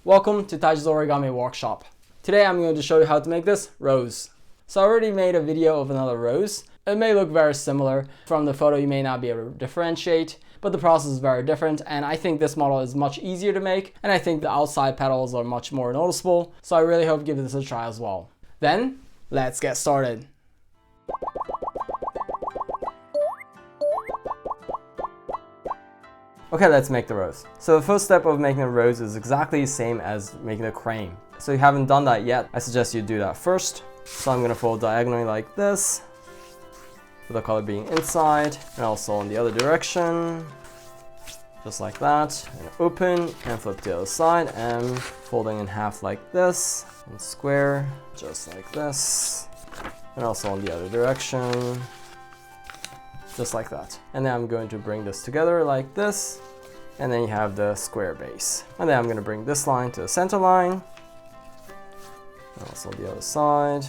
Welcome to Taiji's Origami Workshop. Today I'm going to show you how to make this rose. So I already made a video of another rose. It may look very similar. From the photo you may not be able to differentiate, but the process is very different, and I think this model is much easier to make, and I think the outside petals are much more noticeable, so I really hope you give this a try as well. Then, let's get started. Okay, let's make the rose. So the first step of making a rose is exactly the same as making a crane. So if you haven't done that yet, I suggest you do that first. So I'm going to fold diagonally like this, with the color being inside, and also in the other direction, just like that, and open, and flip to the other side, and folding in half like this, and square, just like this, and also in the other direction, just like that. And then I'm going to bring this together like this, and then you have the square base. And then I'm going to bring this line to the center line, and also the other side,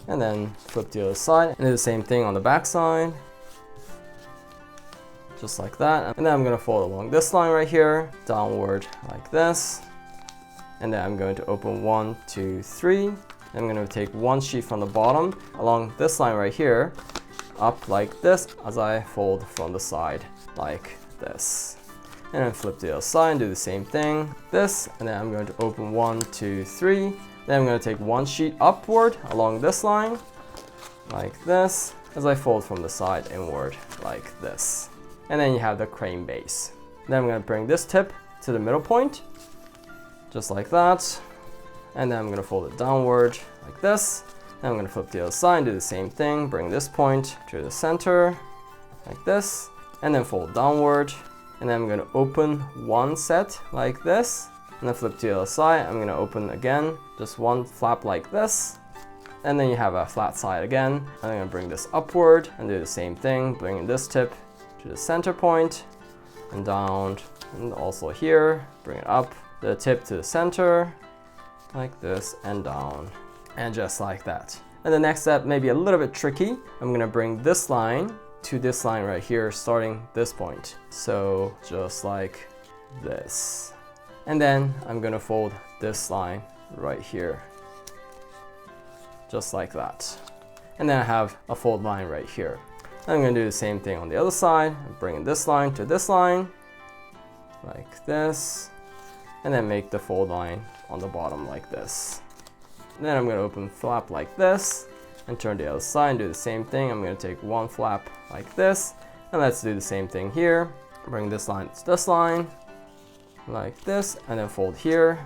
and then flip to the other side, and do the same thing on the back side, just like that. And then I'm going to fold along this line right here, downward like this, and then I'm going to open 1, 2, 3. I'm going to take one sheet from the bottom along this line right here, up like this as I fold from the side like this, and then flip to the other side and do the same thing, this, and then I'm going to open 1, 2, 3. Then I'm going to take one sheet upward along this line like this as I fold from the side inward like this, and then you have the crane base. Then I'm going to bring this tip to the middle point just like that, and then I'm going to fold it downward like this. Then I'm going to flip to the other side and do the same thing, bring this point to the center like this, and then fold downward, and then I'm going to open one set like this, and then flip to the other side. I'm going to open again, just one flap like this, and then you have a flat side again. I'm going to bring this upward and do the same thing, bringing this tip to the center point and down, and also here, bring it up, the tip to the center like this and down, and just like that. And the next step may be a little bit tricky. I'm going to bring this line to this line right here, starting this point. So just like this. And then I'm going to fold this line right here, just like that. And then I have a fold line right here. I'm going to do the same thing on the other side. I'm bringing this line to this line, like this, and then make the fold line on the bottom like this. And then I'm going to open flap like this, and turn to the other side and do the same thing. I'm going to take one flap like this, and let's do the same thing here. Bring this line to this line, like this, and then fold here,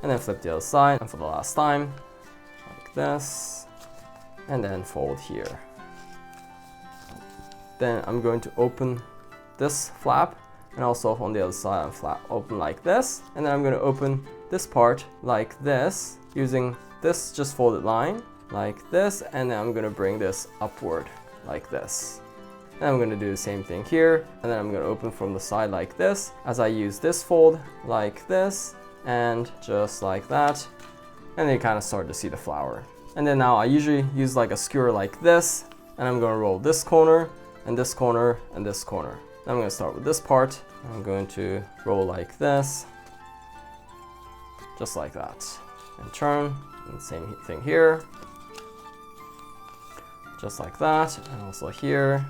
and then flip the other side, and for the last time, like this, and then fold here. Then I'm going to open this flap, and also on the other side, flap open like this, and then I'm going to open this part like this, using this just folded line, like this, and then I'm going to bring this upward like this. And I'm going to do the same thing here, and then I'm going to open from the side like this as I use this fold like this, and just like that, and then you kind of start to see the flower. And then now I usually use like a skewer like this, and I'm going to roll this corner and this corner and this corner. Then I'm going to start with this part. I'm going to roll like this, just like that, and turn, and same thing here, just like that, and also here,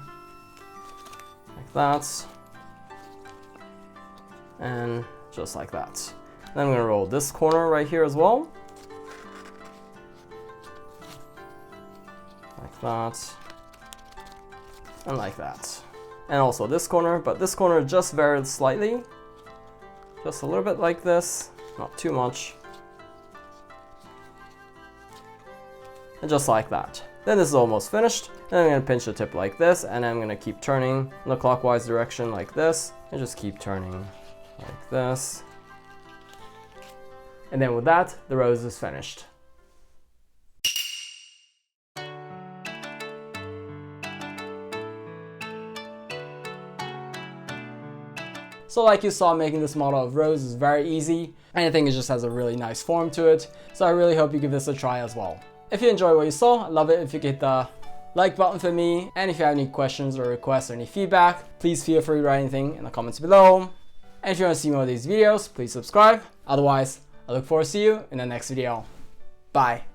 like that, and just like that. Then I'm going to roll this corner right here as well, like that, and like that. And also this corner, but this corner just very slightly, just a little bit like this, not too much, and just like that. Then this is almost finished, and I'm going to pinch the tip like this, and I'm going to keep turning in the clockwise direction like this, and just keep turning like this. And then with that, the rose is finished. So like you saw, making this model of rose is very easy, and I think it just has a really nice form to it, so I really hope you give this a try as well. If you enjoyed what you saw, I'd love it if you could hit the like button for me, and if you have any questions or requests or any feedback, please feel free to write anything in the comments below. And if you want to see more of these videos, please subscribe. Otherwise, I look forward to see you in the next video. Bye.